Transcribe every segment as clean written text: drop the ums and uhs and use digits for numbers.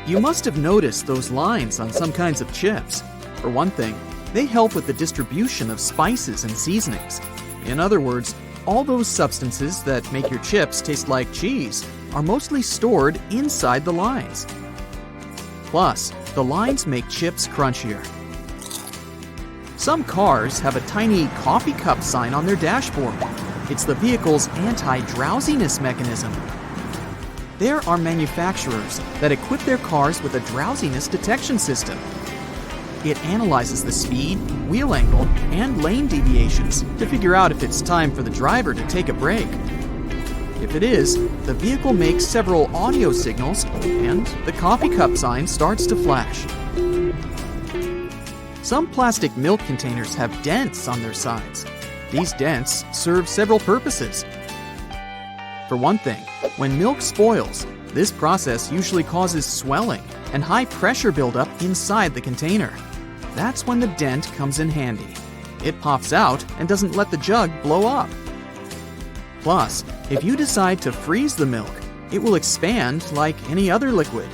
You must have noticed those lines on some kinds of chips. For one thing, they help with the distribution of spices and seasonings. In other words, all those substances that make your chips taste like cheese are mostly stored inside the lines. Plus, the lines make chips crunchier. Some cars have a tiny coffee cup sign on their dashboard. It's the vehicle's anti-drowsiness mechanism. There are manufacturers that equip their cars with a drowsiness detection system. It analyzes the speed, wheel angle, and lane deviations to figure out if it's time for the driver to take a break. If it is, the vehicle makes several audio signals and the coffee cup sign starts to flash. Some plastic milk containers have dents on their sides. These dents serve several purposes. For one thing, when milk spoils, this process usually causes swelling and high pressure buildup inside the container. That's when the dent comes in handy. It pops out and doesn't let the jug blow up. Plus, if you decide to freeze the milk, it will expand like any other liquid.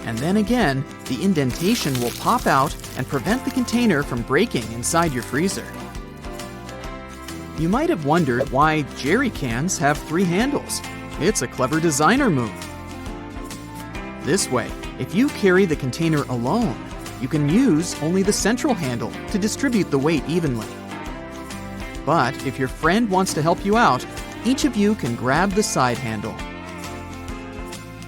And then again, the indentation will pop out and prevent the container from breaking inside your freezer. You might have wondered why jerry cans have 3 handles. It's a clever designer move. This way, if you carry the container alone, you can use only the central handle to distribute the weight evenly. But if your friend wants to help you out, each of you can grab the side handle.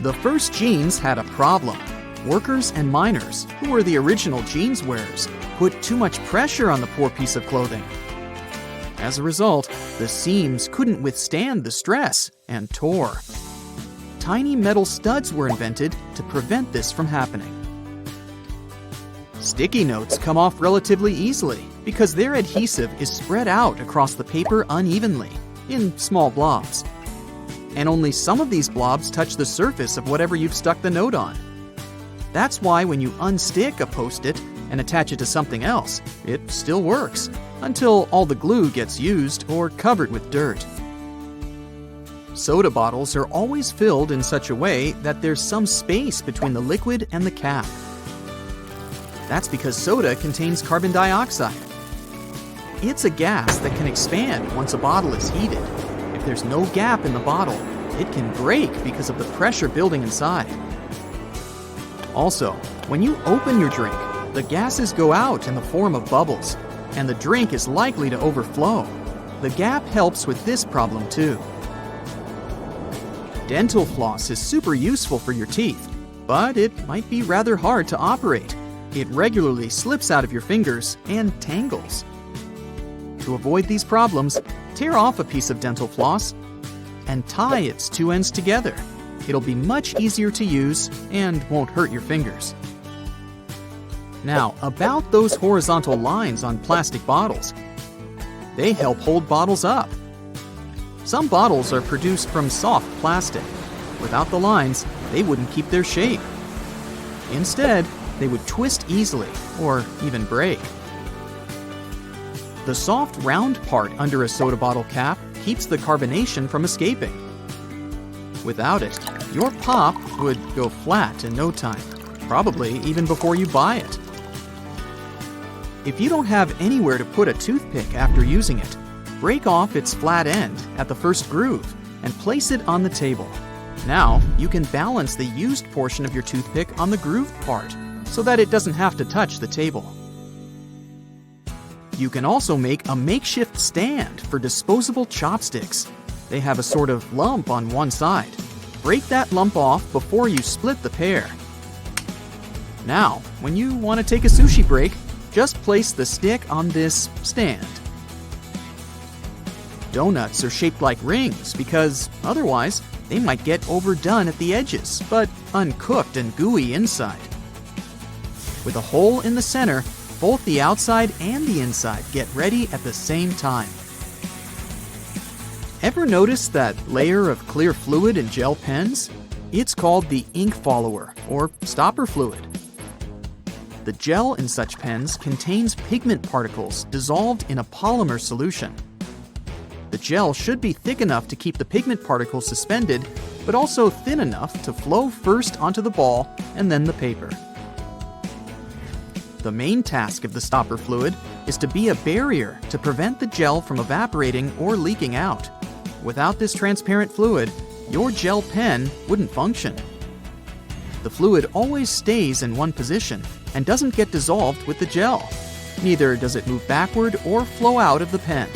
The first jeans had a problem. Workers and miners, who were the original jeans wearers, put too much pressure on the poor piece of clothing. As a result, the seams couldn't withstand the stress and tore. Tiny metal studs were invented to prevent this from happening. Sticky notes come off relatively easily because their adhesive is spread out across the paper unevenly, in small blobs. And only some of these blobs touch the surface of whatever you've stuck the note on. That's why when you unstick a Post-it and attach it to something else, it still works, until all the glue gets used or covered with dirt. Soda bottles are always filled in such a way that there's some space between the liquid and the cap. That's because soda contains carbon dioxide. It's a gas that can expand once a bottle is heated. If there's no gap in the bottle, it can break because of the pressure building inside. Also, when you open your drink, the gases go out in the form of bubbles, and the drink is likely to overflow. The gap helps with this problem too. Dental floss is super useful for your teeth, but it might be rather hard to operate. It regularly slips out of your fingers and tangles. To avoid these problems, tear off a piece of dental floss and tie its 2 ends together. It'll be much easier to use and won't hurt your fingers. Now, about those horizontal lines on plastic bottles. They help hold bottles up. Some bottles are produced from soft plastic. Without the lines, they wouldn't keep their shape. Instead, they would twist easily or even break. The soft round part under a soda bottle cap keeps the carbonation from escaping. Without it, your pop would go flat in no time, probably even before you buy it. If you don't have anywhere to put a toothpick after using it, break off its flat end at the first groove and place it on the table. Now, you can balance the used portion of your toothpick on the grooved part so that it doesn't have to touch the table. You can also make a makeshift stand for disposable chopsticks. They have a sort of lump on one side. Break that lump off before you split the pair. Now, when you want to take a sushi break, just place the stick on this stand. Donuts are shaped like rings because otherwise they might get overdone at the edges, but uncooked and gooey inside. With a hole in the center, both the outside and the inside get ready at the same time. Ever notice that layer of clear fluid in gel pens? It's called the ink follower or stopper fluid. The gel in such pens contains pigment particles dissolved in a polymer solution. The gel should be thick enough to keep the pigment particles suspended, but also thin enough to flow first onto the ball and then the paper. The main task of the stopper fluid is to be a barrier to prevent the gel from evaporating or leaking out. Without this transparent fluid, your gel pen wouldn't function. The fluid always stays in one position and doesn't get dissolved with the gel. Neither does it move backward or flow out of the pen.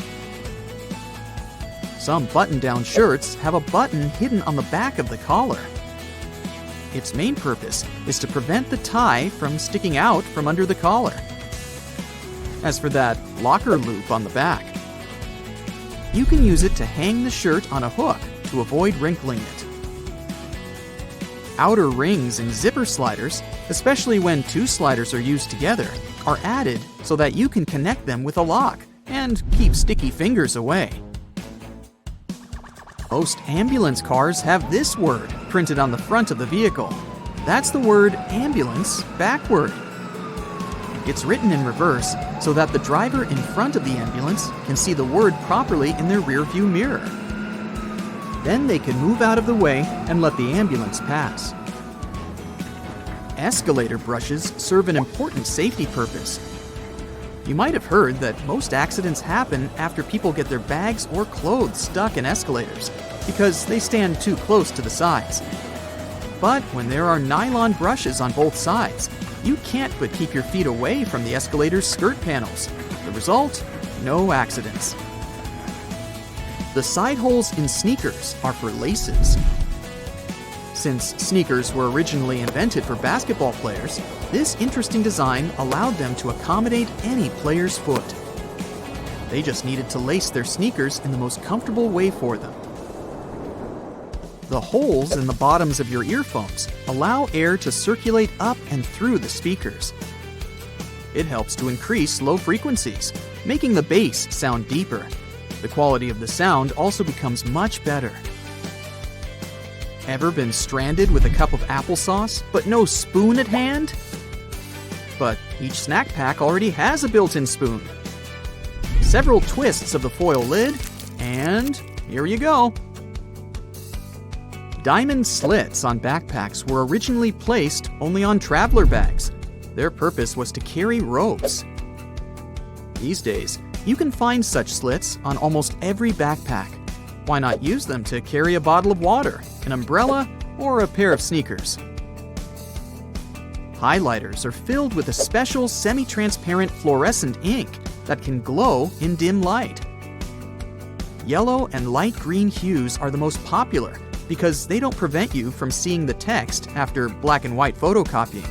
Some button-down shirts have a button hidden on the back of the collar. Its main purpose is to prevent the tie from sticking out from under the collar. As for that locker loop on the back, you can use it to hang the shirt on a hook to avoid wrinkling it. Outer rings and zipper sliders, especially when two sliders are used together, are added so that you can connect them with a lock and keep sticky fingers away. Most ambulance cars have this word printed on the front of the vehicle. That's the word ambulance backward. It's written in reverse so that the driver in front of the ambulance can see the word properly in their rearview mirror. Then they can move out of the way and let the ambulance pass. Escalator brushes serve an important safety purpose. You might have heard that most accidents happen after people get their bags or clothes stuck in escalators because they stand too close to the sides. But when there are nylon brushes on both sides, you can't but keep your feet away from the escalator's skirt panels. The result? No accidents. The side holes in sneakers are for laces. Since sneakers were originally invented for basketball players, this interesting design allowed them to accommodate any player's foot. They just needed to lace their sneakers in the most comfortable way for them. The holes in the bottoms of your earphones allow air to circulate up and through the speakers. It helps to increase low frequencies, making the bass sound deeper. The quality of the sound also becomes much better. Ever been stranded with a cup of applesauce, but no spoon at hand? But each snack pack already has a built-in spoon. Several twists of the foil lid, and here you go. Diamond slits on backpacks were originally placed only on traveler bags. Their purpose was to carry ropes. These days, you can find such slits on almost every backpack. Why not use them to carry a bottle of water, an umbrella, or a pair of sneakers? Highlighters are filled with a special semi-transparent fluorescent ink that can glow in dim light. Yellow and light green hues are the most popular because they don't prevent you from seeing the text after black and white photocopying.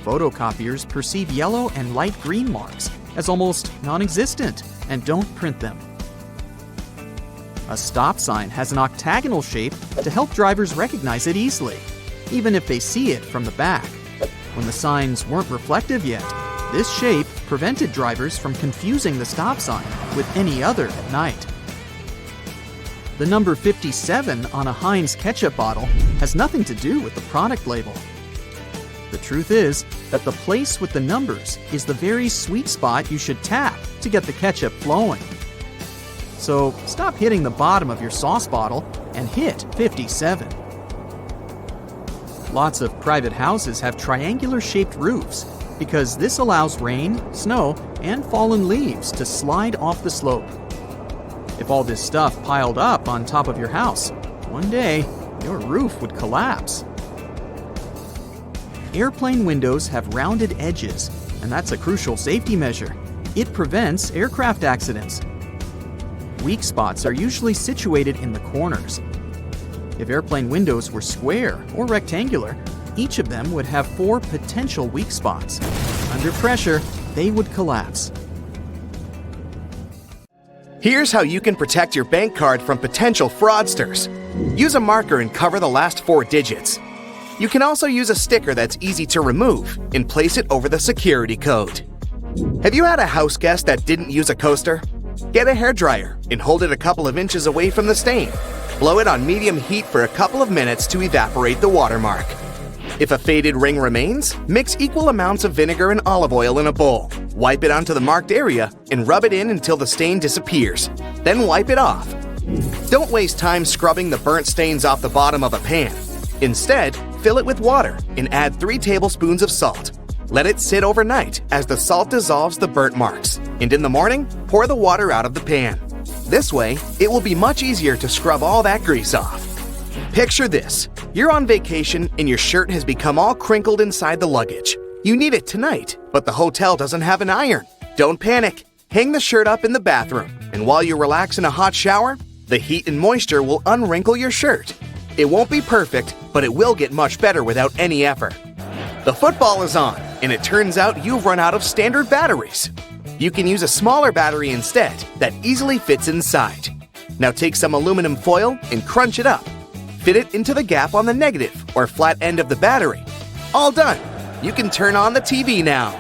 Photocopiers perceive yellow and light green marks as almost non-existent and don't print them. A stop sign has an octagonal shape to help drivers recognize it easily, even if they see it from the back. When the signs weren't reflective yet, this shape prevented drivers from confusing the stop sign with any other at night. The number 57 on a Heinz ketchup bottle has nothing to do with the product label. The truth is that the place with the numbers is the very sweet spot you should tap to get the ketchup flowing. So stop hitting the bottom of your sauce bottle and hit 57. Lots of private houses have triangular-shaped roofs because this allows rain, snow, and fallen leaves to slide off the slope. If all this stuff piled up on top of your house, one day your roof would collapse. Airplane windows have rounded edges, and that's a crucial safety measure. It prevents aircraft accidents. Weak spots are usually situated in the corners. If airplane windows were square or rectangular, each of them would have 4 potential weak spots. Under pressure, they would collapse. Here's how you can protect your bank card from potential fraudsters. Use a marker and cover the last 4 digits. You can also use a sticker that's easy to remove and place it over the security code. Have you had a house guest that didn't use a coaster? Get a hairdryer and hold it a couple of inches away from the stain. Blow it on medium heat for a couple of minutes to evaporate the watermark. If a faded ring remains, mix equal amounts of vinegar and olive oil in a bowl. Wipe it onto the marked area and rub it in until the stain disappears. Then wipe it off. Don't waste time scrubbing the burnt stains off the bottom of a pan. Instead, fill it with water and add 3 tablespoons of salt. Let it sit overnight as the salt dissolves the burnt marks, and in the morning, pour the water out of the pan. This way, it will be much easier to scrub all that grease off. Picture this. You're on vacation and your shirt has become all crinkled inside the luggage. You need it tonight, but the hotel doesn't have an iron. Don't panic. Hang the shirt up in the bathroom, and while you relax in a hot shower, the heat and moisture will unwrinkle your shirt. It won't be perfect, but it will get much better without any effort. The football is on, and it turns out you've run out of standard batteries. You can use a smaller battery instead that easily fits inside. Now take some aluminum foil and crunch it up. Fit it into the gap on the negative or flat end of the battery. All done! You can turn on the TV now.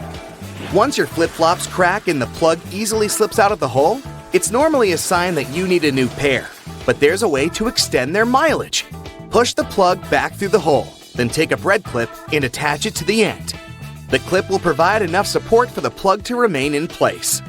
Once your flip-flops crack and the plug easily slips out of the hole, it's normally a sign that you need a new pair. But there's a way to extend their mileage. Push the plug back through the hole, then take a bread clip and attach it to the end. The clip will provide enough support for the plug to remain in place.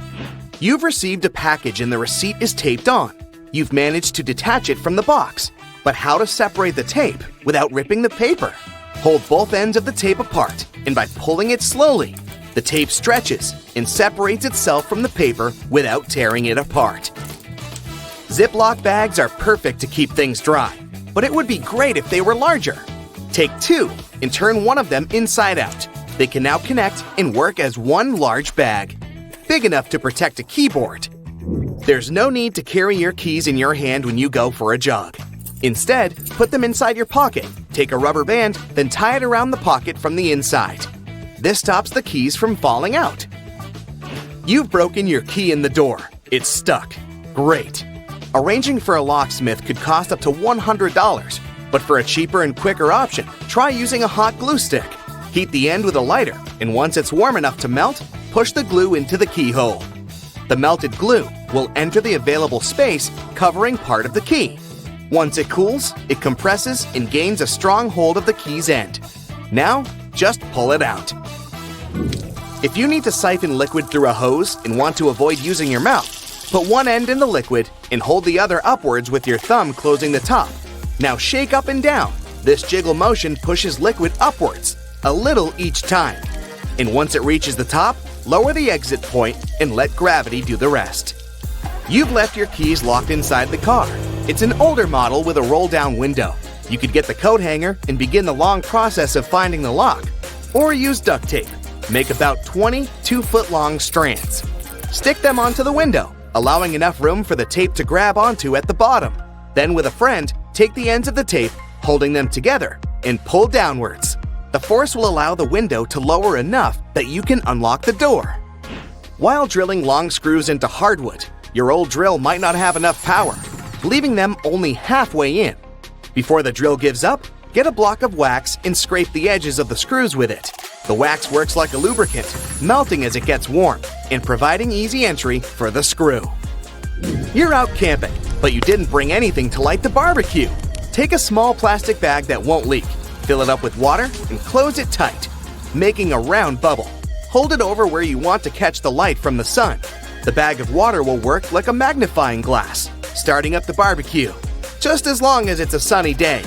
You've received a package and the receipt is taped on. You've managed to detach it from the box. But how to separate the tape without ripping the paper? Hold both ends of the tape apart, and by pulling it slowly, the tape stretches and separates itself from the paper without tearing it apart. Ziploc bags are perfect to keep things dry, but it would be great if they were larger. Take 2 and turn one of them inside out. They can now connect and work as one large bag, big enough to protect a keyboard. There's no need to carry your keys in your hand when you go for a jog. Instead, put them inside your pocket, take a rubber band, then tie it around the pocket from the inside. This stops the keys from falling out. You've broken your key in the door. It's stuck. Great. Arranging for a locksmith could cost up to $100, but for a cheaper and quicker option, try using a hot glue stick. Heat the end with a lighter, and once it's warm enough to melt, push the glue into the keyhole. The melted glue will enter the available space, covering part of the key. Once it cools, it compresses and gains a strong hold of the key's end. Now, just pull it out. If you need to siphon liquid through a hose and want to avoid using your mouth, put one end in the liquid and hold the other upwards with your thumb closing the top. Now shake up and down. This jiggle motion pushes liquid upwards, a little each time. And once it reaches the top, lower the exit point and let gravity do the rest. You've left your keys locked inside the car. It's an older model with a roll-down window. You could get the coat hanger and begin the long process of finding the lock. Or use duct tape. Make about 20 2-foot-long strands. Stick them onto the window, allowing enough room for the tape to grab onto at the bottom. Then with a friend, take the ends of the tape, holding them together, and pull downwards. The force will allow the window to lower enough that you can unlock the door. While drilling long screws into hardwood, your old drill might not have enough power, leaving them only halfway in. Before the drill gives up, get a block of wax and scrape the edges of the screws with it. The wax works like a lubricant, melting as it gets warm and providing easy entry for the screw. You're out camping, but you didn't bring anything to light the barbecue. Take a small plastic bag that won't leak, fill it up with water, and close it tight, making a round bubble. Hold it over where you want to catch the light from the sun. The bag of water will work like a magnifying glass, starting up the barbecue, just as long as it's a sunny day.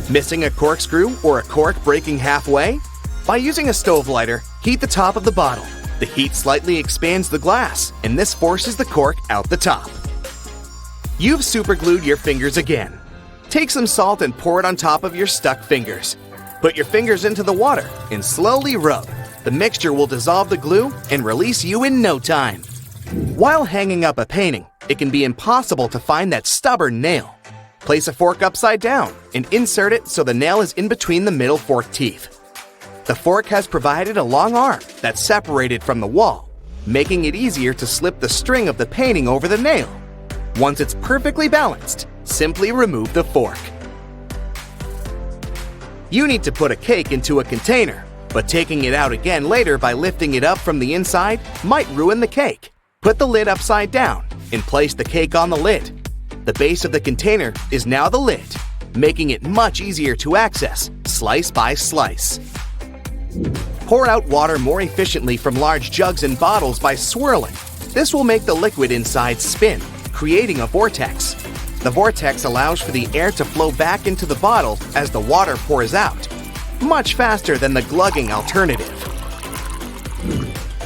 Missing a corkscrew or a cork breaking halfway? By using a stove lighter, heat the top of the bottle. The heat slightly expands the glass, and this forces the cork out the top. You've superglued your fingers again. Take some salt and pour it on top of your stuck fingers. Put your fingers into the water and slowly rub. The mixture will dissolve the glue and release you in no time. While hanging up a painting, it can be impossible to find that stubborn nail. Place a fork upside down and insert it so the nail is in between the middle fork teeth. The fork has provided a long arm that's separated from the wall, making it easier to slip the string of the painting over the nail. Once it's perfectly balanced, simply remove the fork. You need to put a cake into a container, but taking it out again later by lifting it up from the inside might ruin the cake. Put the lid upside down and place the cake on the lid. The base of the container is now the lid, making it much easier to access, slice by slice. Pour out water more efficiently from large jugs and bottles by swirling. This will make the liquid inside spin, creating a vortex. The vortex allows for the air to flow back into the bottle as the water pours out, much faster than the glugging alternative.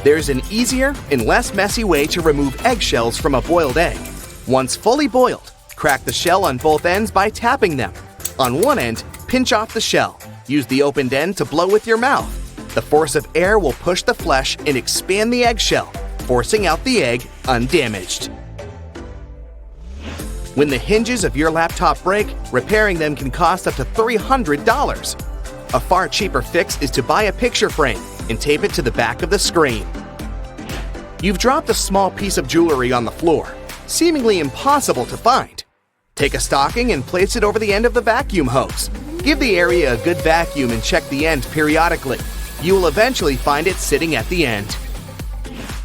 There's an easier and less messy way to remove eggshells from a boiled egg. Once fully boiled, crack the shell on both ends by tapping them. On one end, pinch off the shell. Use the opened end to blow with your mouth. The force of air will push the flesh and expand the eggshell, forcing out the egg undamaged. When the hinges of your laptop break, repairing them can cost up to $300. A far cheaper fix is to buy a picture frame and tape it to the back of the screen. You've dropped a small piece of jewelry on the floor, seemingly impossible to find. Take a stocking and place it over the end of the vacuum hose. Give the area a good vacuum and check the end periodically. You will eventually find it sitting at the end.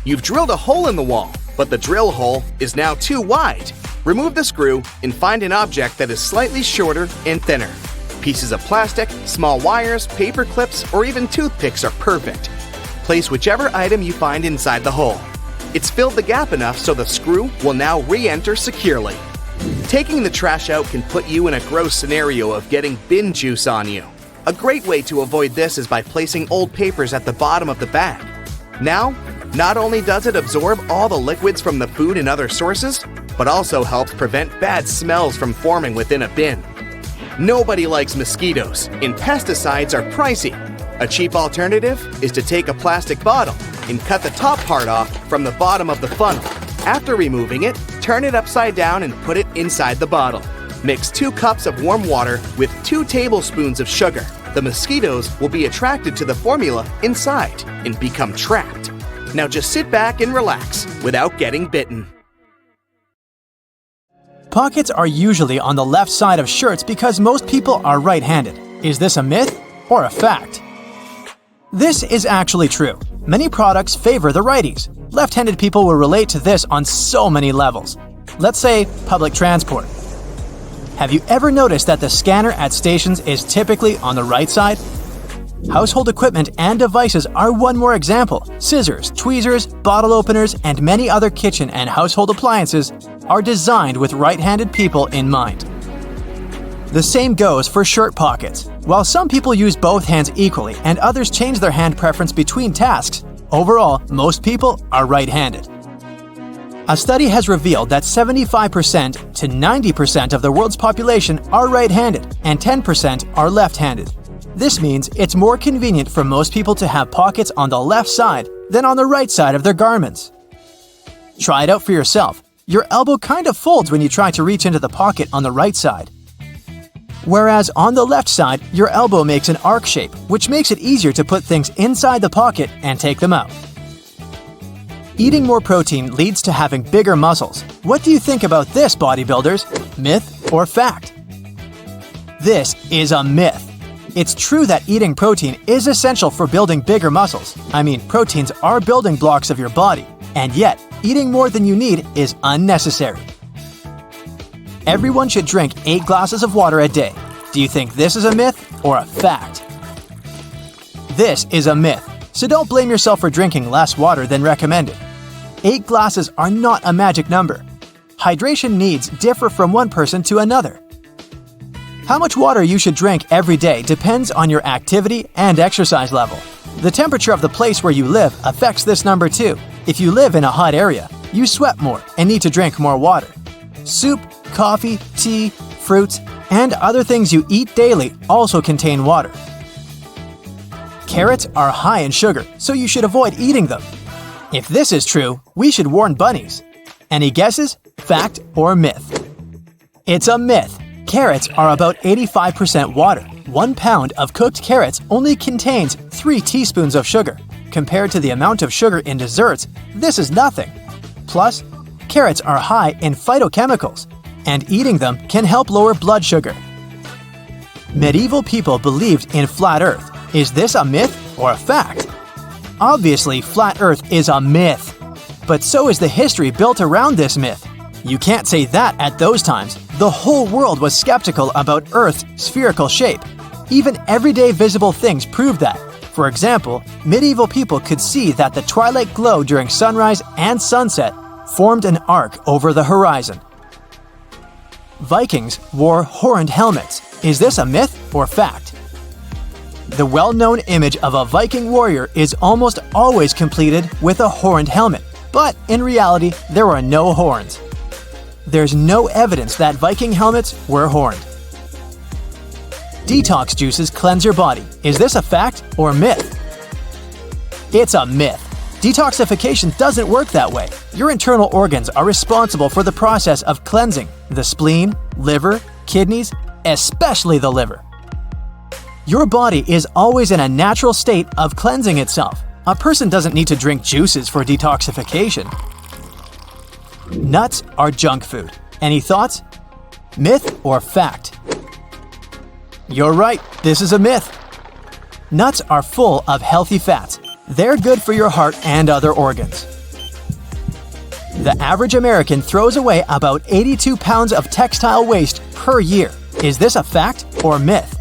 You've drilled a hole in the wall, but the drill hole is now too wide. Remove the screw and find an object that is slightly shorter and thinner. Pieces of plastic, small wires, paper clips, or even toothpicks are perfect. Place whichever item you find inside the hole. It's filled the gap enough so the screw will now re-enter securely. Taking the trash out can put you in a gross scenario of getting bin juice on you. A great way to avoid this is by placing old papers at the bottom of the bag. Now, not only does it absorb all the liquids from the food and other sources, but also helps prevent bad smells from forming within a bin. Nobody likes mosquitoes, and pesticides are pricey. A cheap alternative is to take a plastic bottle and cut the top part off from the bottom of the funnel. After removing it, turn it upside down and put it inside the bottle. Mix 2 cups of warm water with 2 tablespoons of sugar. The mosquitoes will be attracted to the formula inside and become trapped. Now just sit back and relax without getting bitten. Pockets are usually on the left side of shirts because most people are right-handed. Is this a myth or a fact? This is actually true. Many products favor the righties. Left-handed people will relate to this on so many levels. Let's say public transport. Have you ever noticed that the scanner at stations is typically on the right side? Household equipment and devices are one more example. Scissors, tweezers, bottle openers, and many other kitchen and household appliances are designed with right-handed people in mind. The same goes for shirt pockets. While some people use both hands equally and others change their hand preference between tasks, overall, most people are right-handed. A study has revealed that 75% to 90% of the world's population are right-handed and 10% are left-handed. This means it's more convenient for most people to have pockets on the left side than on the right side of their garments. Try it out for yourself. Your elbow kind of folds when you try to reach into the pocket on the right side. Whereas on the left side, your elbow makes an arc shape, which makes it easier to put things inside the pocket and take them out. Eating more protein leads to having bigger muscles. What do you think about this, bodybuilders? Myth or fact? This is a myth. It's true that eating protein is essential for building bigger muscles. Proteins are building blocks of your body, and yet, eating more than you need is unnecessary. Everyone should drink 8 glasses of water a day. Do you think this is a myth or a fact? This is a myth, so don't blame yourself for drinking less water than recommended. 8 glasses are not a magic number. Hydration needs differ from one person to another. How much water you should drink every day depends on your activity and exercise level. The temperature of the place where you live affects this number too. If you live in a hot area, you sweat more and need to drink more water. Soup, coffee, tea, fruits, and other things you eat daily also contain water. Carrots are high in sugar, so you should avoid eating them. If this is true, we should warn bunnies. Any guesses? Fact or myth? It's a myth. Carrots are about 85% water. 1 pound of cooked carrots only contains 3 teaspoons of sugar. Compared to the amount of sugar in desserts, this is nothing. Plus, carrots are high in phytochemicals, and eating them can help lower blood sugar. Medieval people believed in flat Earth. Is this a myth or a fact? Obviously, flat Earth is a myth. But so is the history built around this myth. You can't say that at those times. The whole world was skeptical about Earth's spherical shape. Even everyday visible things proved that. For example, medieval people could see that the twilight glow during sunrise and sunset formed an arc over the horizon. Vikings wore horned helmets. Is this a myth or fact? The well-known image of a Viking warrior is almost always completed with a horned helmet, but in reality, there are no horns. There's no evidence that Viking helmets were horned. Detox juices cleanse your body. Is this a fact or myth? It's a myth. Detoxification doesn't work that way. Your internal organs are responsible for the process of cleansing: the spleen, liver, kidneys, especially the liver. Your body is always in a natural state of cleansing itself. A person doesn't need to drink juices for detoxification. Nuts are junk food. Any thoughts? Myth or fact? You're right, this is a myth. Nuts are full of healthy fats. They're good for your heart and other organs. The average American throws away about 82 pounds of textile waste per year. Is this a fact or myth?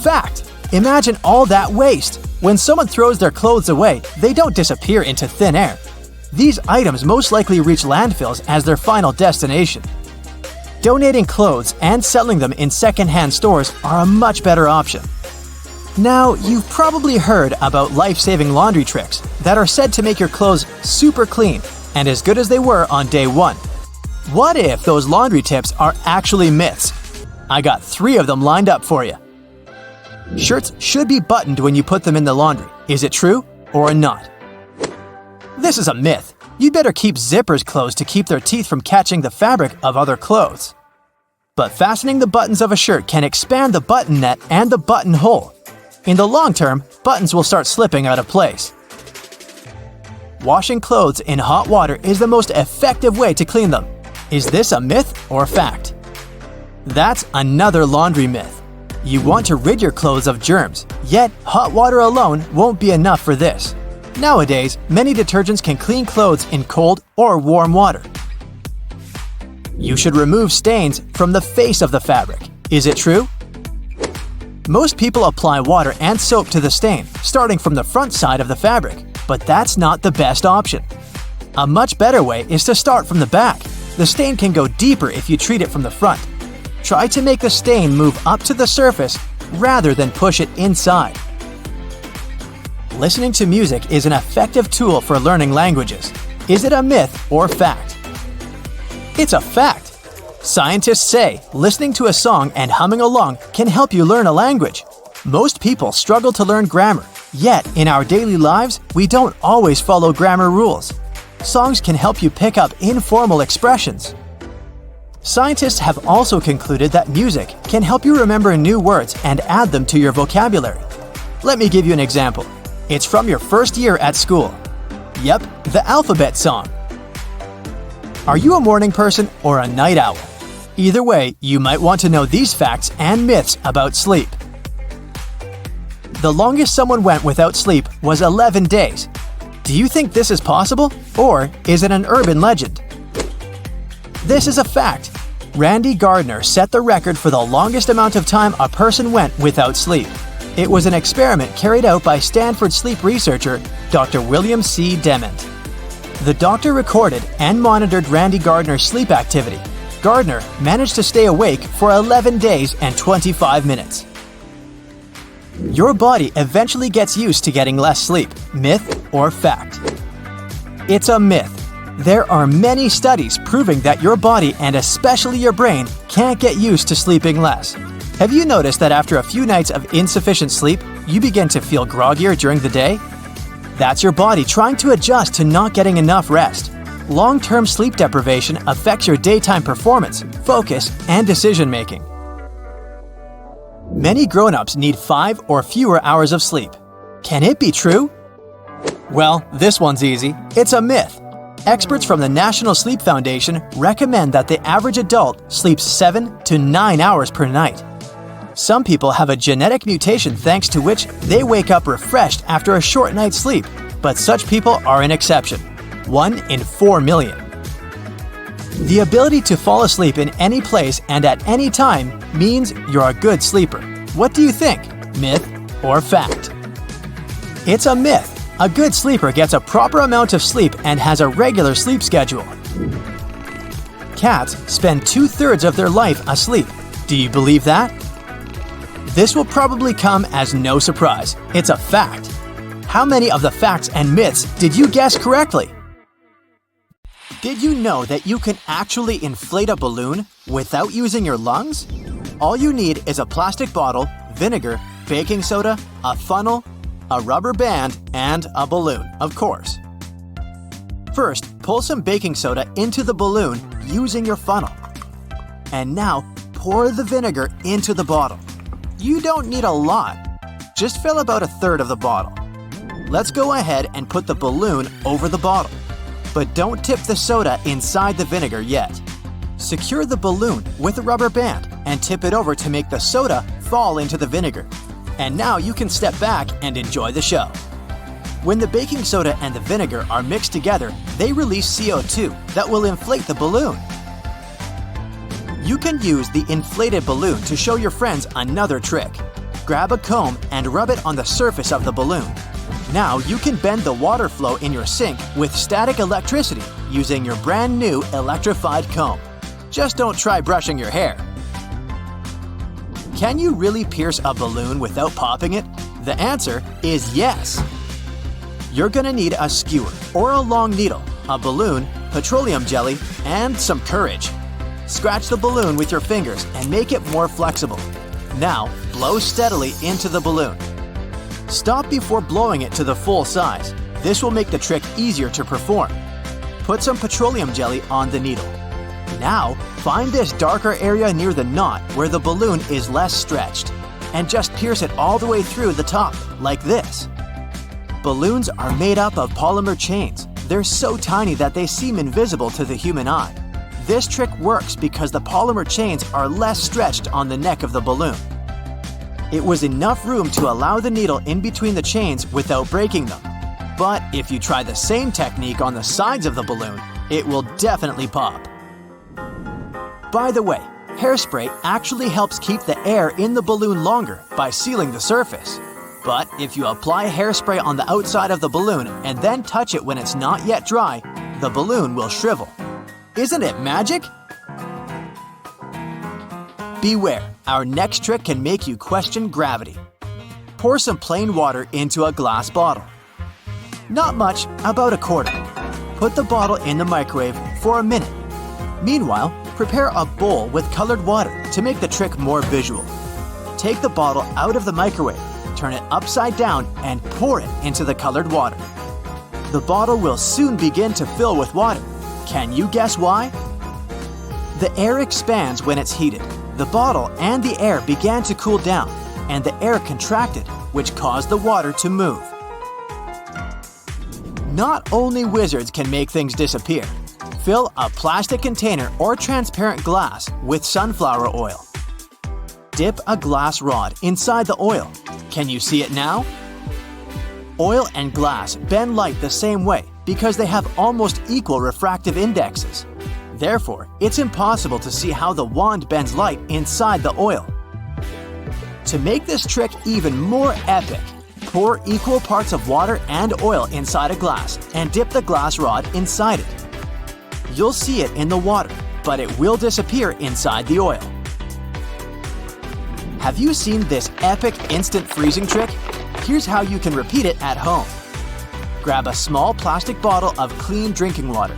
Fact! Imagine all that waste. When someone throws their clothes away, they don't disappear into thin air. These items most likely reach landfills as their final destination. Donating clothes and selling them in second-hand stores are a much better option. Now, you've probably heard about life-saving laundry tricks that are said to make your clothes super clean and as good as they were on day one. What if those laundry tips are actually myths? I got 3 of them lined up for you. Shirts should be buttoned when you put them in the laundry. Is it true or not? This is a myth. You'd better keep zippers closed to keep their teeth from catching the fabric of other clothes. But fastening the buttons of a shirt can expand the button net and the buttonhole. In the long term, buttons will start slipping out of place. Washing clothes in hot water is the most effective way to clean them. Is this a myth or fact? That's another laundry myth. You want to rid your clothes of germs, yet hot water alone won't be enough for this. Nowadays, many detergents can clean clothes in cold or warm water. You should remove stains from the face of the fabric. Is it true? Most people apply water and soap to the stain, starting from the front side of the fabric, but that's not the best option. A much better way is to start from the back. The stain can go deeper if you treat it from the front. Try to make the stain move up to the surface rather than push it inside. Listening to music is an effective tool for learning languages. Is it a myth or fact? It's a fact. Scientists say listening to a song and humming along can help you learn a language. Most people struggle to learn grammar, yet in our daily lives, we don't always follow grammar rules. Songs can help you pick up informal expressions. Scientists have also concluded that music can help you remember new words and add them to your vocabulary. Let me give you an example. It's from your first year at school. Yep, the alphabet song. Are you a morning person or a night owl? Either way, you might want to know these facts and myths about sleep. The longest someone went without sleep was 11 days. Do you think this is possible, or is it an urban legend? This is a fact. Randy Gardner set the record for the longest amount of time a person went without sleep. It was an experiment carried out by Stanford sleep researcher Dr. William C. Dement. The doctor recorded and monitored Randy Gardner's sleep activity. Gardner managed to stay awake for 11 days and 25 minutes. Your body eventually gets used to getting less sleep. Myth or fact? It's a myth. There are many studies proving that your body and especially your brain can't get used to sleeping less. Have you noticed that after a few nights of insufficient sleep, you begin to feel groggier during the day? That's your body trying to adjust to not getting enough rest. Long-term sleep deprivation affects your daytime performance, focus, and decision-making. Many grown-ups need 5 or fewer hours of sleep. Can it be true? Well, this one's easy. It's a myth. Experts from the National Sleep Foundation recommend that the average adult sleeps 7 to 9 hours per night. Some people have a genetic mutation thanks to which they wake up refreshed after a short night's sleep, but such people are an exception. 1 in 4 million. The ability to fall asleep in any place and at any time means you're a good sleeper. What do you think? Myth or fact? It's a myth. A good sleeper gets a proper amount of sleep and has a regular sleep schedule. Cats spend 2/3 of their life asleep. Do you believe that? This will probably come as no surprise. It's a fact. How many of the facts and myths did you guess correctly? Did you know that you can actually inflate a balloon without using your lungs? All you need is a plastic bottle, vinegar, baking soda, a funnel, a rubber band, and a balloon, of course. First, pull some baking soda into the balloon using your funnel. And now, pour the vinegar into the bottle. You don't need a lot. Just fill about 1/3 of the bottle. Let's go ahead and put the balloon over the bottle. But don't tip the soda inside the vinegar yet. Secure the balloon with a rubber band and tip it over to make the soda fall into the vinegar. And now you can step back and enjoy the show. When the baking soda and the vinegar are mixed together, they release CO2 that will inflate the balloon. You can use the inflated balloon to show your friends another trick. Grab a comb and rub it on the surface of the balloon. Now you can bend the water flow in your sink with static electricity using your brand new electrified comb. Just don't try brushing your hair. Can you really pierce a balloon without popping it? The answer is yes. You're gonna need a skewer or a long needle, a balloon, petroleum jelly, and some courage. Scratch the balloon with your fingers and make it more flexible. Now, blow steadily into the balloon. Stop before blowing it to the full size. This will make the trick easier to perform. Put some petroleum jelly on the needle. Now, find this darker area near the knot where the balloon is less stretched, and just pierce it all the way through the top, like this. Balloons are made up of polymer chains. They're so tiny that they seem invisible to the human eye. This trick works because the polymer chains are less stretched on the neck of the balloon. It was enough room to allow the needle in between the chains without breaking them. But if you try the same technique on the sides of the balloon, it will definitely pop. By the way, hairspray actually helps keep the air in the balloon longer by sealing the surface. But if you apply hairspray on the outside of the balloon and then touch it when it's not yet dry, the balloon will shrivel. Isn't it magic? Beware, our next trick can make you question gravity. Pour some plain water into a glass bottle. Not much, about 1/4. Put the bottle in the microwave for a minute. Meanwhile, prepare a bowl with colored water to make the trick more visual. Take the bottle out of the microwave, turn it upside down, and pour it into the colored water. The bottle will soon begin to fill with water. Can you guess why? The air expands when it's heated. The bottle and the air began to cool down, and the air contracted, which caused the water to move. Not only wizards can make things disappear. Fill a plastic container or transparent glass with sunflower oil. Dip a glass rod inside the oil. Can you see it now? Oil and glass bend light the same way because they have almost equal refractive indexes. Therefore, it's impossible to see how the wand bends light inside the oil. To make this trick even more epic, pour equal parts of water and oil inside a glass and dip the glass rod inside it. You'll see it in the water, but it will disappear inside the oil. Have you seen this epic instant freezing trick? Here's how you can repeat it at home. Grab a small plastic bottle of clean drinking water.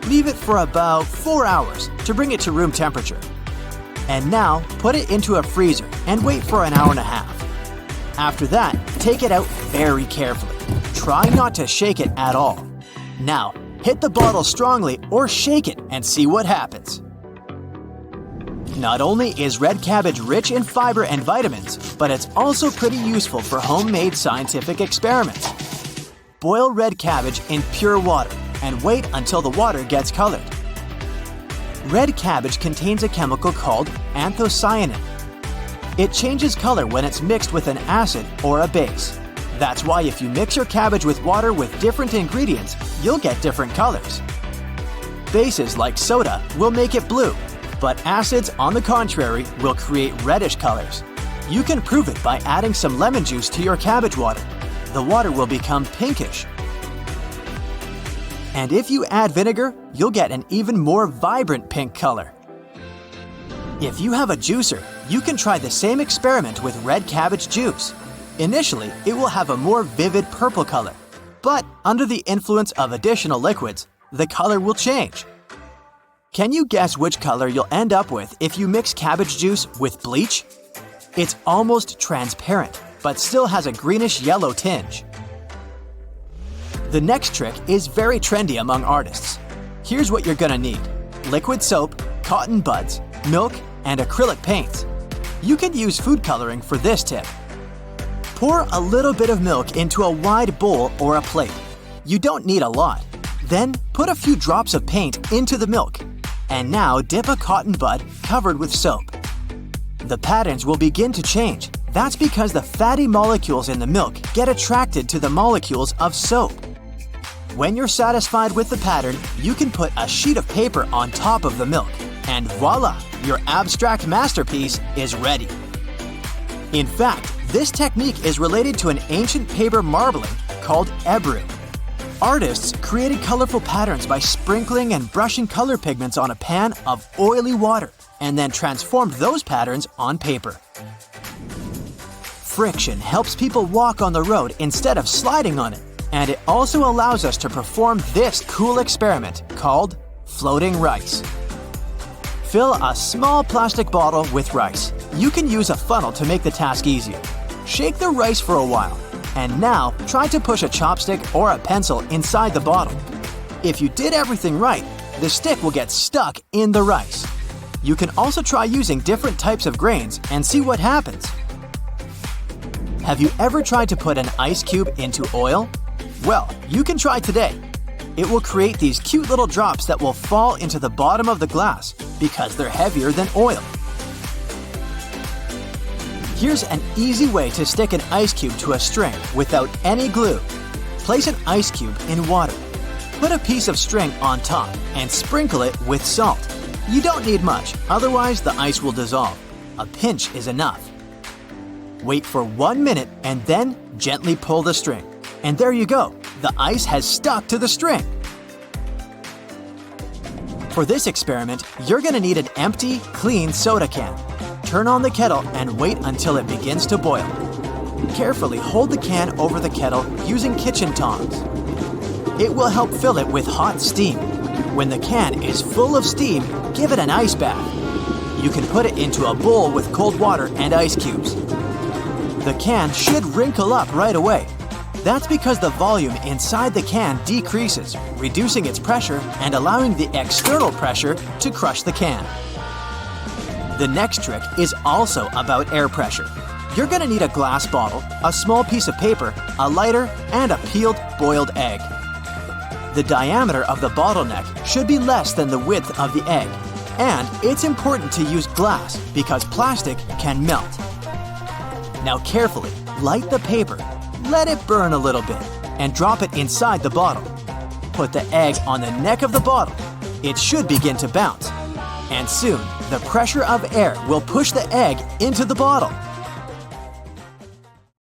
Leave it for about 4 hours to bring it to room temperature. And now, put it into a freezer and wait for an hour and a half. After that, take it out very carefully. Try not to shake it at all. Now, hit the bottle strongly or shake it and see what happens. Not only is red cabbage rich in fiber and vitamins, but it's also pretty useful for homemade scientific experiments. Boil red cabbage in pure water and wait until the water gets colored. Red cabbage contains a chemical called anthocyanin. It changes color when it's mixed with an acid or a base. That's why if you mix your cabbage with water with different ingredients, you'll get different colors. Bases like soda will make it blue, but acids, on the contrary, will create reddish colors. You can prove it by adding some lemon juice to your cabbage water. The water will become pinkish. And if you add vinegar, you'll get an even more vibrant pink color. If you have a juicer, you can try the same experiment with red cabbage juice. Initially, it will have a more vivid purple color, but under the influence of additional liquids, the color will change. Can you guess which color you'll end up with if you mix cabbage juice with bleach? It's almost transparent, but still has a greenish-yellow tinge. The next trick is very trendy among artists. Here's what you're gonna need: liquid soap, cotton buds, milk, and acrylic paints. You can use food coloring for this tip. Pour a little bit of milk into a wide bowl or a plate. You don't need a lot. Then put a few drops of paint into the milk. And now dip a cotton bud covered with soap. The patterns will begin to change. That's because the fatty molecules in the milk get attracted to the molecules of soap. When you're satisfied with the pattern, you can put a sheet of paper on top of the milk. And voila! Your abstract masterpiece is ready. In fact, this technique is related to an ancient paper marbling called ebru. Artists created colorful patterns by sprinkling and brushing color pigments on a pan of oily water, and then transformed those patterns on paper. Friction helps people walk on the road instead of sliding on it, and it also allows us to perform this cool experiment called floating rice. Fill a small plastic bottle with rice. You can use a funnel to make the task easier. Shake the rice for a while, and now try to push a chopstick or a pencil inside the bottle. If you did everything right, the stick will get stuck in the rice. You can also try using different types of grains and see what happens. Have you ever tried to put an ice cube into oil? Well, you can try today. It will create these cute little drops that will fall into the bottom of the glass because they're heavier than oil. Here's an easy way to stick an ice cube to a string without any glue. Place an ice cube in water. Put a piece of string on top and sprinkle it with salt. You don't need much, otherwise the ice will dissolve. A pinch is enough. Wait for 1 minute and then gently pull the string. And there you go, the ice has stuck to the string. For this experiment, you're gonna need an empty, clean soda can. Turn on the kettle and wait until it begins to boil. Carefully hold the can over the kettle using kitchen tongs. It will help fill it with hot steam. When the can is full of steam, give it an ice bath. You can put it into a bowl with cold water and ice cubes. The can should wrinkle up right away. That's because the volume inside the can decreases, reducing its pressure and allowing the external pressure to crush the can. The next trick is also about air pressure. You're gonna need a glass bottle, a small piece of paper, a lighter, and a peeled boiled egg. The diameter of the bottleneck should be less than the width of the egg, and it's important to use glass because plastic can melt. Now carefully light the paper. Let it burn a little bit and drop it inside the bottle. Put the egg on the neck of the bottle. It should begin to bounce. And soon, the pressure of air will push the egg into the bottle.